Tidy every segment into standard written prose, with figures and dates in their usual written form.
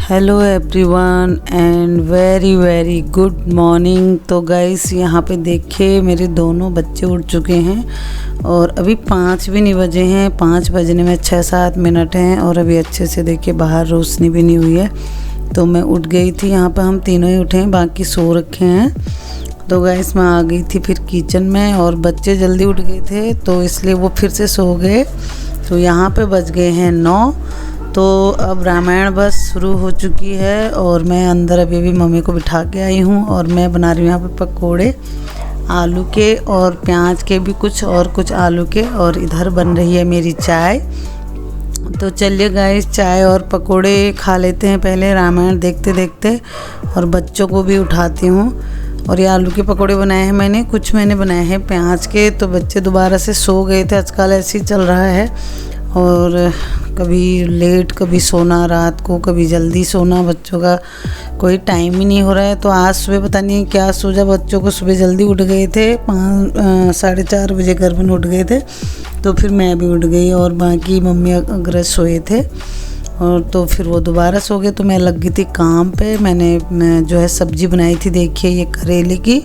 Hello everyone and very very good morning. तो guys यहाँ पे देखिए मेरे दोनों बच्चे उठ चुके हैं और अभी 5 भी नहीं बजे हैं। 5 बजने में 6-7 मिनट हैं और अभी अच्छे से देखिए बाहर रोशनी भी नहीं हुई है। तो मैं उठ गई थी, यहाँ पे हम तीनों ही उठे हैं, बाकी सो रखे हैं। तो गाइस मैं आ गई थी फिर किचन में और बच्चे जल्दी उठ गए थे तो इसलिए वो फिर से सो गए। तो यहाँ पे बज गए हैं 9। तो अब रामायण बस शुरू हो चुकी है और मैं अंदर अभी भी मम्मी को बिठा के आई हूँ और मैं बना रही हूँ यहाँ पे पकोड़े आलू के और प्याज के भी कुछ आलू के, और इधर बन रही है मेरी चाय। तो चलिए गाइस चाय और पकोड़े खा लेते हैं पहले रामायण देखते देखते, और बच्चों को भी उठाती हूँ। और ये आलू के पकोड़े बनाए हैं मैंने, कुछ मैंने बनाए हैं प्याज के। तो बच्चे दोबारा से सो गए थे, आजकल ऐसे ही चल रहा है और कभी लेट कभी सोना रात को, कभी जल्दी सोना, बच्चों का कोई टाइम ही नहीं हो रहा है। तो आज सुबह पता नहीं क्या सूझा बच्चों को, सुबह जल्दी उठ गए थे, 4:30 बजे घर में उठ गए थे। तो फिर मैं भी उठ गई और बाकी मम्मी अग्रज सोए थे और तो फिर वो दोबारा सो गए। तो मैं लग गई थी काम पे। मैं जो है सब्ज़ी बनाई थी, देखिए ये करेले की,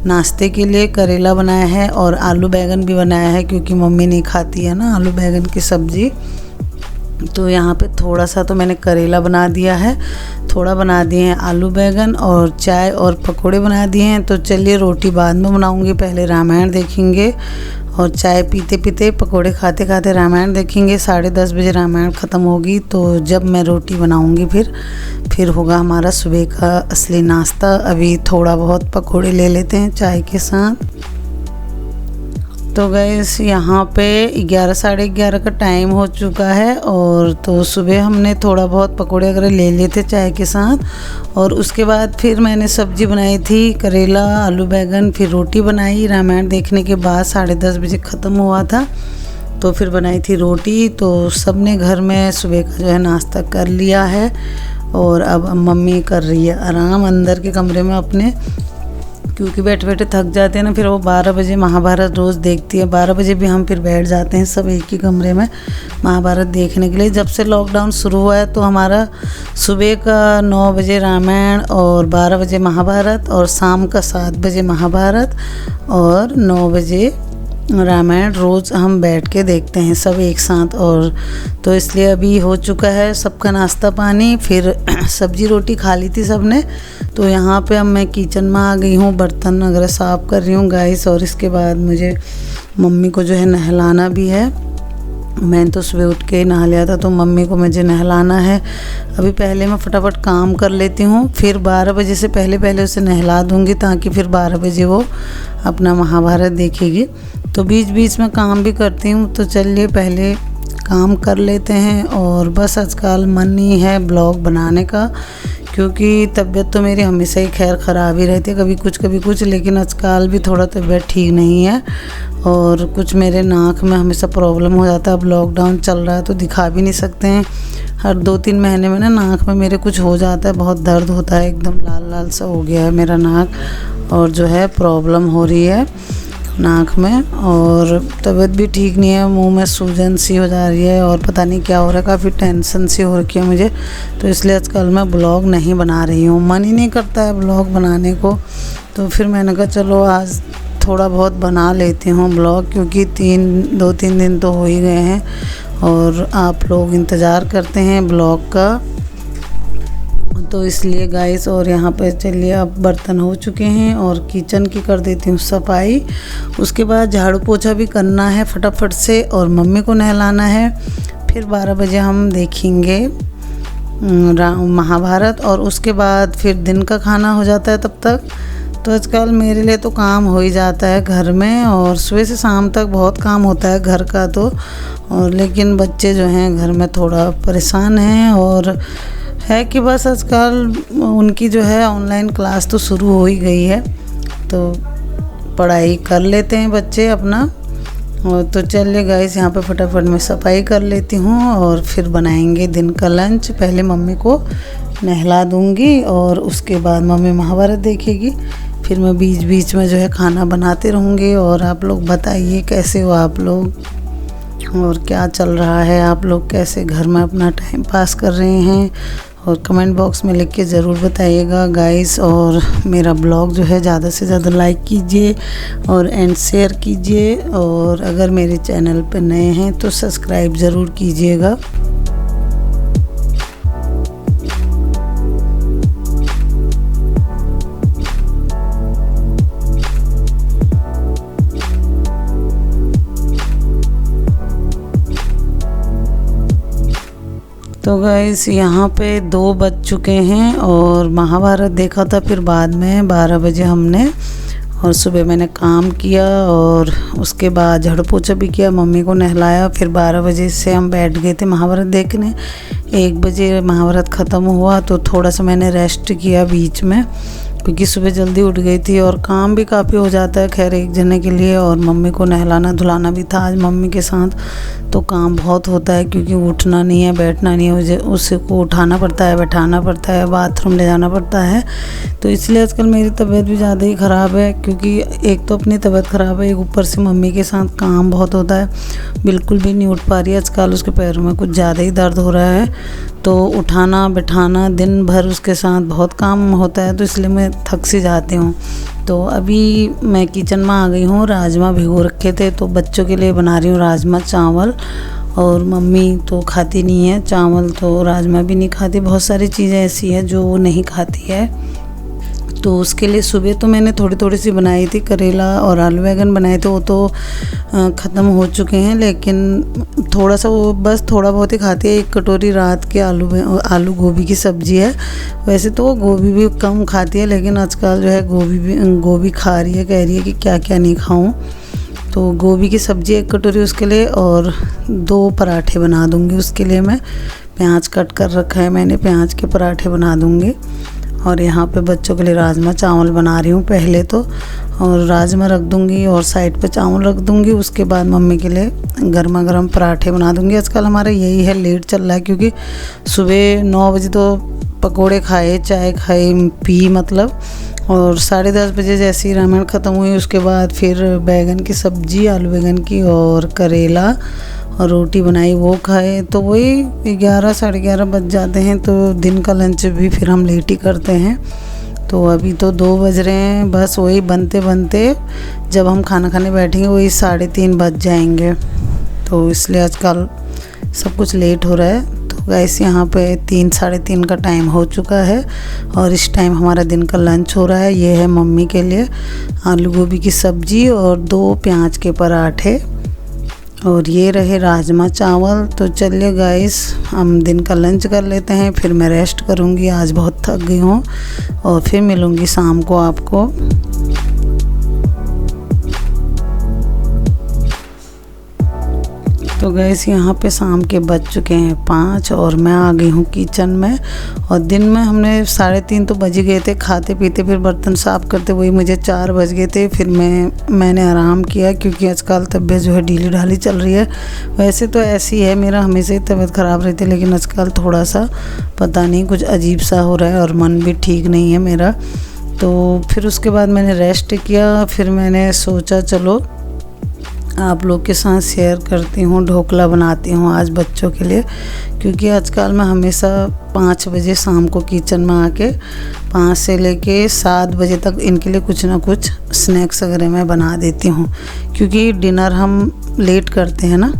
नाश्ते के लिए करेला बनाया है और आलू बैंगन भी बनाया है क्योंकि मम्मी नहीं खाती है ना आलू बैंगन की सब्ज़ी। तो यहाँ पे थोड़ा सा तो मैंने करेला बना दिया है, थोड़ा बना दिए हैं आलू बैंगन, और चाय और पकोड़े बना दिए हैं। तो चलिए रोटी बाद में बनाऊँगी, पहले रामायण देखेंगे और चाय पीते पीते पकोड़े खाते खाते रामायण देखेंगे। 10:30 बजे रामायण ख़त्म होगी तो जब मैं रोटी बनाऊंगी फिर होगा हमारा सुबह का असली नाश्ता। अभी थोड़ा बहुत पकोड़े ले लेते हैं चाय के साथ। तो गैस यहाँ पे 11 साढ़े 11 का टाइम हो चुका है और तो सुबह हमने थोड़ा बहुत पकोड़े वगैरह ले लिए थे चाय के साथ, और उसके बाद फिर मैंने सब्ज़ी बनाई थी करेला आलू बैंगन, फिर रोटी बनाई। रामायण देखने के बाद 10:30 बजे ख़त्म हुआ था तो फिर बनाई थी रोटी। तो सब ने घर में सुबह का जो है नाश्ता कर लिया है और अब मम्मी कर रही है आराम अंदर के कमरे में अपने, क्योंकि बैठे बैठे थक जाते हैं ना। फिर वो 12 बजे महाभारत रोज़ देखती है, 12 बजे भी हम फिर बैठ जाते हैं सब एक ही कमरे में महाभारत देखने के लिए। जब से लॉकडाउन शुरू हुआ है तो हमारा सुबह का 9 बजे रामायण और 12 बजे महाभारत और शाम का 7 बजे महाभारत और 9 बजे रामायण रोज़ हम बैठ के देखते हैं सब एक साथ। और तो इसलिए अभी हो चुका है सबका नाश्ता पानी, फिर सब्जी रोटी खा ली थी सबने। तो यहाँ पे अब मैं किचन में आ गई हूँ, बर्तन वगैरह साफ़ कर रही हूँ गाइस। और इसके बाद मुझे मम्मी को जो है नहलाना भी है। मैं तो सुबह उठ के नहा लिया था तो मम्मी को मुझे नहलाना है। अभी पहले मैं फटाफट काम कर लेती हूँ, फिर 12 बजे से पहले उसे नहला दूँगी ताकि फिर 12 बजे वो अपना महाभारत देखेगी। तो बीच बीच में काम भी करती हूँ। तो चलिए पहले काम कर लेते हैं। और बस आजकल मन नहीं है ब्लॉग बनाने का, क्योंकि तबीयत तो मेरी हमेशा ही खैर ख़राब ही रहती है, कभी कुछ, लेकिन आजकल भी थोड़ा तबीयत ठीक नहीं है और कुछ मेरे नाक में हमेशा प्रॉब्लम हो जाता है। अब लॉकडाउन चल रहा है तो दिखा भी नहीं सकते हैं। हर 2-3 महीने में ना नाक में मेरे कुछ हो जाता है, बहुत दर्द होता है, एकदम लाल लाल सा हो गया है मेरा नाक और जो है प्रॉब्लम हो रही है नाक में, और तबीयत भी ठीक नहीं है, मुंह में सूजन सी हो जा रही है और पता नहीं क्या हो रहा है, काफ़ी टेंशन सी हो रखी है मुझे। तो इसलिए आजकल मैं ब्लॉग नहीं बना रही हूँ, मन ही नहीं करता है ब्लॉग बनाने को। तो फिर मैंने कहा चलो आज थोड़ा बहुत बना लेती हूँ ब्लॉग, क्योंकि 2-3 दिन तो हो ही गए हैं और आप लोग इंतज़ार करते हैं ब्लॉग का, तो इसलिए गाइस। और यहाँ पे चलिए अब बर्तन हो चुके हैं और किचन की कर देती हूँ सफाई। उसके बाद झाड़ू पोछा भी करना है फटाफट से और मम्मी को नहलाना है। फिर 12 बजे हम देखेंगे महाभारत और उसके बाद फिर दिन का खाना हो जाता है तब तक। तो आजकल मेरे लिए तो काम हो ही जाता है घर में, और सुबह से शाम तक बहुत काम होता है घर का तो। और लेकिन बच्चे जो हैं घर में थोड़ा परेशान हैं, और है कि बस आजकल उनकी जो है ऑनलाइन क्लास तो शुरू हो ही गई है तो पढ़ाई कर लेते हैं बच्चे अपना। और तो चलिए गाइस यहाँ पे फटाफट मैं सफाई कर लेती हूँ और फिर बनाएंगे दिन का लंच। पहले मम्मी को नहला दूँगी और उसके बाद मम्मी महाभारत देखेगी, फिर मैं बीच बीच में जो है खाना बनाते रहूँगी। और आप लोग बताइए कैसे हो आप लोग और क्या चल रहा है, आप लोग कैसे घर में अपना टाइम पास कर रहे हैं और कमेंट बॉक्स में लिख के ज़रूर बताइएगा गाइस। और मेरा ब्लॉग जो है ज़्यादा से ज़्यादा लाइक कीजिए और एंड शेयर कीजिए, और अगर मेरे चैनल पर नए हैं तो सब्सक्राइब ज़रूर कीजिएगा। तो गाइस यहाँ पे 2 बज चुके हैं और महाभारत देखा था फिर बाद में 12 बजे हमने, और सुबह मैंने काम किया और उसके बाद झाड़ू पोछा भी किया, मम्मी को नहलाया, फिर 12 बजे से हम बैठ गए थे महाभारत देखने। 1 बजे महाभारत ख़त्म हुआ तो थोड़ा सा मैंने रेस्ट किया बीच में, क्योंकि सुबह जल्दी उठ गई थी और काम भी काफ़ी हो जाता है खैर एक जने के लिए, और मम्मी को नहलाना धुलाना भी था आज मम्मी के साथ, तो काम बहुत होता है क्योंकि उठना नहीं है बैठना नहीं है, उसको उठाना पड़ता है बैठाना पड़ता है बाथरूम ले जाना पड़ता है। तो इसलिए आजकल मेरी तबीयत भी ज़्यादा ही ख़राब है, क्योंकि एक तो अपनी तबीयत ख़राब है, एक ऊपर से मम्मी के साथ काम बहुत होता है, बिल्कुल भी नहीं उठ पा रही है आजकल, उसके पैरों में कुछ ज़्यादा ही दर्द हो रहा है, तो उठाना बैठाना दिन भर उसके साथ बहुत काम होता है, तो इसलिए मैं थक सी जाती हूँ। तो अभी मैं किचन में आ गई हूँ, राजमा भिगो रखे थे तो बच्चों के लिए बना रही हूँ राजमा चावल, और मम्मी तो खाती नहीं है चावल, तो राजमा भी नहीं खाती, बहुत सारी चीज़ें ऐसी हैं जो वो नहीं खाती है। तो उसके लिए सुबह तो मैंने थोड़ी थोड़ी सी बनाई थी, करेला और आलू बैंगन बनाए थे, वो तो ख़त्म हो चुके हैं, लेकिन थोड़ा सा वो बस थोड़ा बहुत ही खाती है। 1 कटोरी रात के आलू गोभी की सब्ज़ी है, वैसे तो वो गोभी भी कम खाती है, लेकिन आजकल जो है गोभी खा रही है, कह रही है कि क्या क्या नहीं खाऊं। तो गोभी की सब्ज़ी 1 कटोरी उसके लिए, और 2 पराठे बना दूंगी उसके लिए। मैं प्याज कट कर रखा है मैंने, प्याज के पराठे बना दूंगी। और यहाँ पे बच्चों के लिए राजमा चावल बना रही हूँ पहले तो, और राजमा रख दूँगी और साइड पे चावल रख दूँगी, उसके बाद मम्मी के लिए गर्मा गर्म पराठे बना दूँगी। आजकल हमारा यही है, लेट चल रहा है, क्योंकि सुबह 9 बजे तो पकोड़े खाए, चाय खाई पी मतलब, और 10:30 बजे जैसे ही रामायण ख़त्म हुई उसके बाद फिर बैगन की सब्ज़ी, आलू बैगन की और करेला और रोटी बनाई, वो खाए, तो वही 11 साढ़े 11 बज जाते हैं। तो दिन का लंच भी फिर हम लेट ही करते हैं। तो अभी तो 2 बज रहे हैं, बस वही बनते बनते जब हम खाना खाने बैठेंगे वही 3:30 बज जाएंगे, तो इसलिए आजकल सब कुछ लेट हो रहा है। तो गाइस यहाँ पे 3 साढ़े 3 का टाइम हो चुका है और इस टाइम हमारा दिन का लंच हो रहा है। ये है मम्मी के लिए आलू गोभी की सब्ज़ी और 2 प्याज के पराठे, और ये रहे राजमा चावल। तो चलिए गाइस हम दिन का लंच कर लेते हैं, फिर मैं रेस्ट करूँगी, आज बहुत थक गई हूँ, और फिर मिलूँगी शाम को आपको। तो गैस यहाँ पे शाम के बज चुके हैं 5 और मैं आ गई हूँ किचन में, और दिन में हमने 3:30 तो बज गए थे, खाते पीते फिर बर्तन साफ़ करते वही मुझे 4 बज गए थे। फिर मैंने आराम किया, क्योंकि आजकल तबीयत जो है ढीली ढाली चल रही है। वैसे तो ऐसी है, मेरा हमेशा ही तबीयत ख़राब रहती है, लेकिन आजकल थोड़ा सा पता नहीं कुछ अजीब सा हो रहा है और मन भी ठीक नहीं है मेरा। तो फिर उसके बाद मैंने रेस्ट किया, फिर मैंने सोचा चलो आप लोग के साथ शेयर करती हूँ, ढोकला बनाती हूँ आज बच्चों के लिए, क्योंकि आजकल मैं हमेशा 5 बजे शाम को किचन में आके 5 से लेके 7 बजे तक इनके लिए कुछ ना कुछ स्नैक्स वगैरह मैं बना देती हूँ, क्योंकि डिनर हम लेट करते हैं ना,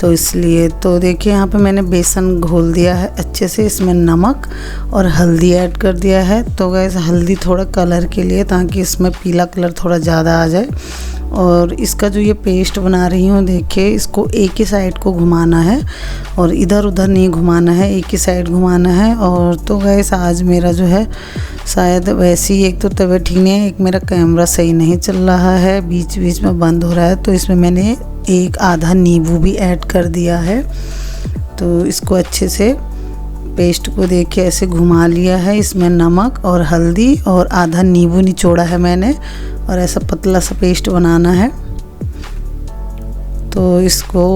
तो इसलिए। तो देखिए यहाँ पे मैंने बेसन घोल दिया है अच्छे से, इसमें नमक और हल्दी ऐड कर दिया है। तो गैस हल्दी थोड़ा कलर के लिए, ताकि इसमें पीला कलर थोड़ा ज़्यादा आ जाए। और इसका जो ये पेस्ट बना रही हूँ देखिए, इसको एक ही साइड को घुमाना है और इधर उधर नहीं घुमाना है, एक ही साइड घुमाना है। और तो गैस आज मेरा जो है शायद वैसे ही, एक तो तबीयत ठीक नहीं है, एक मेरा कैमरा सही नहीं चल रहा है, बीच बीच में बंद हो रहा है, तो इसमें मैंने एक आधा नींबू भी ऐड कर दिया है। तो इसको अच्छे से पेस्ट को देखिए ऐसे घुमा लिया है, इसमें नमक और हल्दी और आधा नींबू निचोड़ा है मैंने, और ऐसा पतला सा पेस्ट बनाना है। तो इसको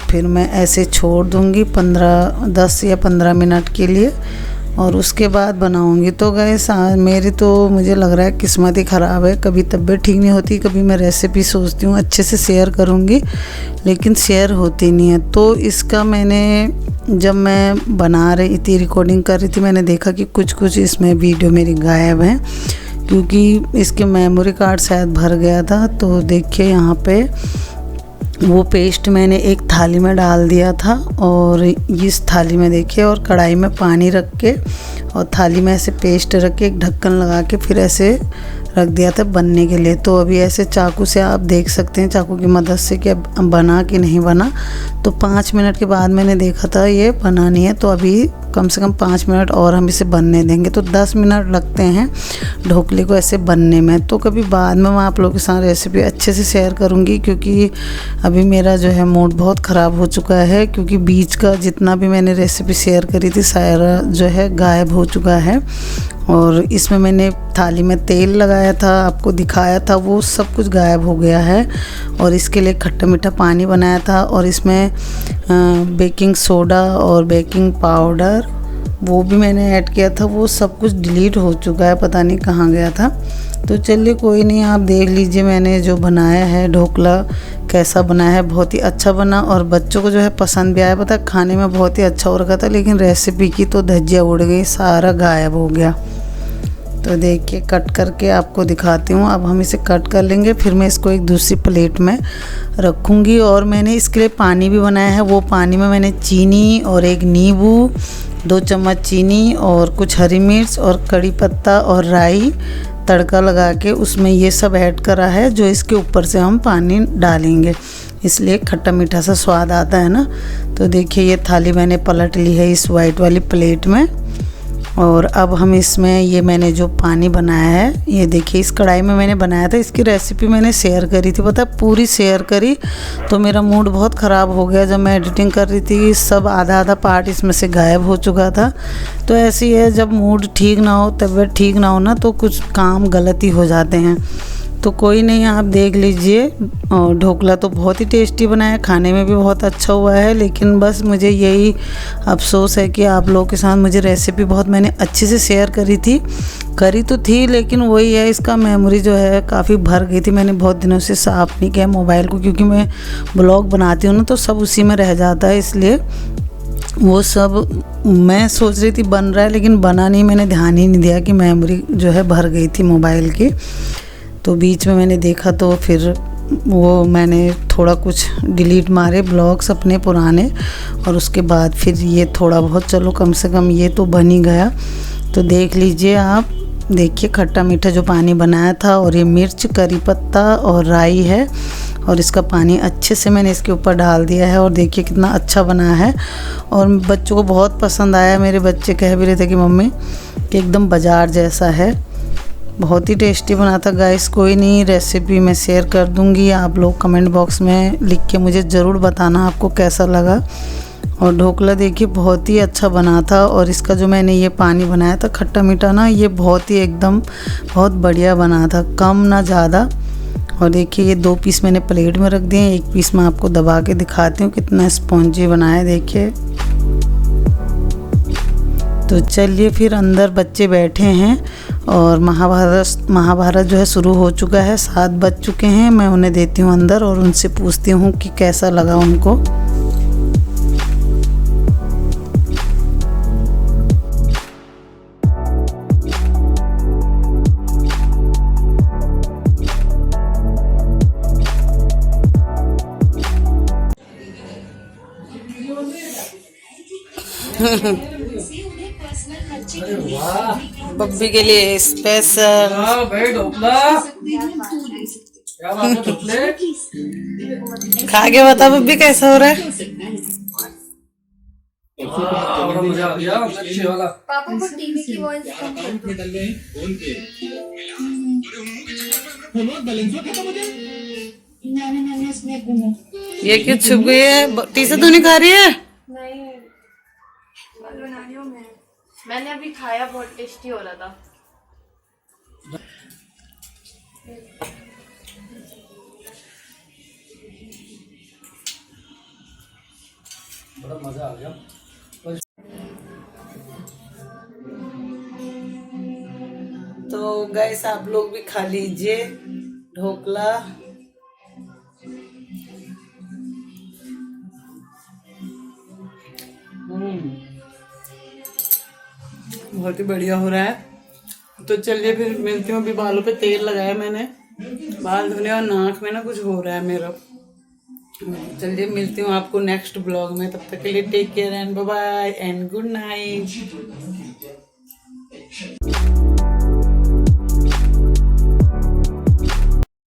फिर मैं ऐसे छोड़ दूंगी 10 या 15 मिनट के लिए, और उसके बाद बनाऊंगी। तो गैस मेरी तो मुझे लग रहा है किस्मत ही ख़राब है, कभी तबीयत ठीक नहीं होती, कभी मैं रेसिपी सोचती हूँ अच्छे से शेयर करूँगी लेकिन शेयर होती नहीं है। तो इसका मैंने जब मैं बना रही थी, रिकॉर्डिंग कर रही थी, मैंने देखा कि कुछ कुछ इसमें वीडियो मेरी गायब है क्योंकि इसके मेमोरी कार्ड शायद भर गया था। तो देखिए यहाँ पे वो पेस्ट मैंने एक थाली में डाल दिया था और इस थाली में देखिए, और कढ़ाई में पानी रख के और थाली में ऐसे पेस्ट रख के एक ढक्कन लगा के फिर ऐसे रख दिया था बनने के लिए। तो अभी ऐसे चाकू से आप देख सकते हैं, चाकू की मदद से, कि अब बना कि नहीं बना। तो 5 मिनट के बाद मैंने देखा था ये बना नहीं है, तो अभी कम से कम 5 मिनट और हम इसे बनने देंगे। तो 10 मिनट लगते हैं ढोकले को ऐसे बनने में। तो कभी बाद में मैं आप लोगों के साथ रेसिपी अच्छे से शेयर करूंगी क्योंकि अभी मेरा जो है मूड बहुत ख़राब हो चुका है, क्योंकि बीच का जितना भी मैंने रेसिपी शेयर करी थी सारा जो है गायब हो चुका है। और इसमें मैंने थाली में तेल लगाया था, आपको दिखाया था, वो सब कुछ गायब हो गया है। और इसके लिए खट्टा मीठा पानी बनाया था और इसमें बेकिंग सोडा और बेकिंग पाउडर वो भी मैंने ऐड किया था, वो सब कुछ डिलीट हो चुका है, पता नहीं कहाँ गया था। तो चलिए कोई नहीं, आप देख लीजिए मैंने जो बनाया है ढोकला कैसा बनाया है। बहुत ही अच्छा बना और बच्चों को जो है पसंद भी आया। पता खाने में बहुत ही अच्छा हो रखा था लेकिन रेसिपी की तो धज्जियाँ उड़ गई, सारा गायब हो गया। तो देखिए कट करके आपको दिखाती हूँ। अब हम इसे कट कर लेंगे, फिर मैं इसको एक दूसरी प्लेट में रखूँगी। और मैंने इसके लिए पानी भी बनाया है, वो पानी में मैंने चीनी और एक नींबू, 2 चम्मच चीनी और कुछ हरी मिर्च और कड़ी पत्ता और राई तड़का लगा के उसमें ये सब ऐड करा है, जो इसके ऊपर से हम पानी डालेंगे, इसलिए खट्टा मीठा सा स्वाद आता है ना। तो देखिए ये थाली मैंने पलट ली है इस वाइट वाली प्लेट में। और अब हम इसमें ये मैंने जो पानी बनाया है, ये देखिए इस कढ़ाई में मैंने बनाया था। इसकी रेसिपी मैंने शेयर करी थी, पता पूरी शेयर करी, तो मेरा मूड बहुत ख़राब हो गया जब मैं एडिटिंग कर रही थी। सब आधा आधा पार्ट इसमें से गायब हो चुका था। तो ऐसे ही है, जब मूड ठीक ना हो, तबीयत ठीक ना हो ना, तो कुछ काम गलत ही हो जाते हैं। तो कोई नहीं, आप देख लीजिए। और ढोकला तो बहुत ही टेस्टी बना है, खाने में भी बहुत अच्छा हुआ है। लेकिन बस मुझे यही अफसोस है कि आप लोगों के साथ मुझे रेसिपी बहुत मैंने अच्छे से शेयर करी तो थी, लेकिन वही है, इसका मेमोरी जो है काफ़ी भर गई थी। मैंने बहुत दिनों से साफ़ नहीं किया मोबाइल को, क्योंकि मैं ब्लॉग बनाती हूँ ना तो सब उसी में रह जाता है, इसलिए वो सब मैं सोच रही थी बन रहा है लेकिन बना नहीं। मैंने ध्यान ही नहीं दिया कि मेमोरी जो है भर गई थी मोबाइल की। तो बीच में मैंने देखा तो फिर वो मैंने थोड़ा कुछ डिलीट मारे ब्लॉग्स अपने पुराने, और उसके बाद फिर ये थोड़ा बहुत, चलो कम से कम ये तो बन ही गया। तो देख लीजिए आप, देखिए खट्टा मीठा जो पानी बनाया था, और ये मिर्च, करी पत्ता और राई है, और इसका पानी अच्छे से मैंने इसके ऊपर डाल दिया है। और देखिए कितना अच्छा बना है और बच्चों को बहुत पसंद आया। मेरे बच्चे कह भी रहे थे कि मम्मी कि एकदम बाज़ार जैसा है, बहुत ही टेस्टी बना था गाइस। कोई नहीं, रेसिपी मैं शेयर कर दूंगी, आप लोग कमेंट बॉक्स में लिख के मुझे ज़रूर बताना आपको कैसा लगा। और ढोकला देखिए बहुत ही अच्छा बना था, और इसका जो मैंने ये पानी बनाया था खट्टा मीठा ना, ये बहुत ही एकदम बहुत बढ़िया बना था, कम ना ज़्यादा। और देखिए ये 2 पीस मैंने प्लेट में रख दिए, एक पीस मैं आपको दबा के दिखाती हूँ कितना स्पॉन्जी बना है, देखिए। तो चलिए फिर अंदर बच्चे बैठे हैं और महाभारत जो है शुरू हो चुका है, 7 बज चुके हैं। मैं उन्हें देती हूँ अंदर और उनसे पूछती हूँ कि कैसा लगा उनको। बब्बी के लिए स्पेशल खा के बता बब्बी कैसा हो रहा है। मजा आ गया अच्छे वाला। पापा को टीवी की वॉइस मैंने इसमें घूमा। ये क्यों छुप गई है, टी से तो नहीं खा रही है। नहीं बना रही हूँ मैंने अभी खाया, बहुत टेस्टी हो रहा था। बड़ा मजा आ गया। तो गाइस आप लोग भी खा लीजिए ढोकला। बहुत ही बढ़िया हो रहा है। तो चलिए फिर मिलती हूँ। अभी बालों पे तेल लगाया मैंने, बाल धोने, और नाक में ना कुछ हो रहा है मेरा। चलिए मिलती हूँ आपको नेक्स्ट ब्लॉग में। तब तक के लिए take care and bye bye and good night.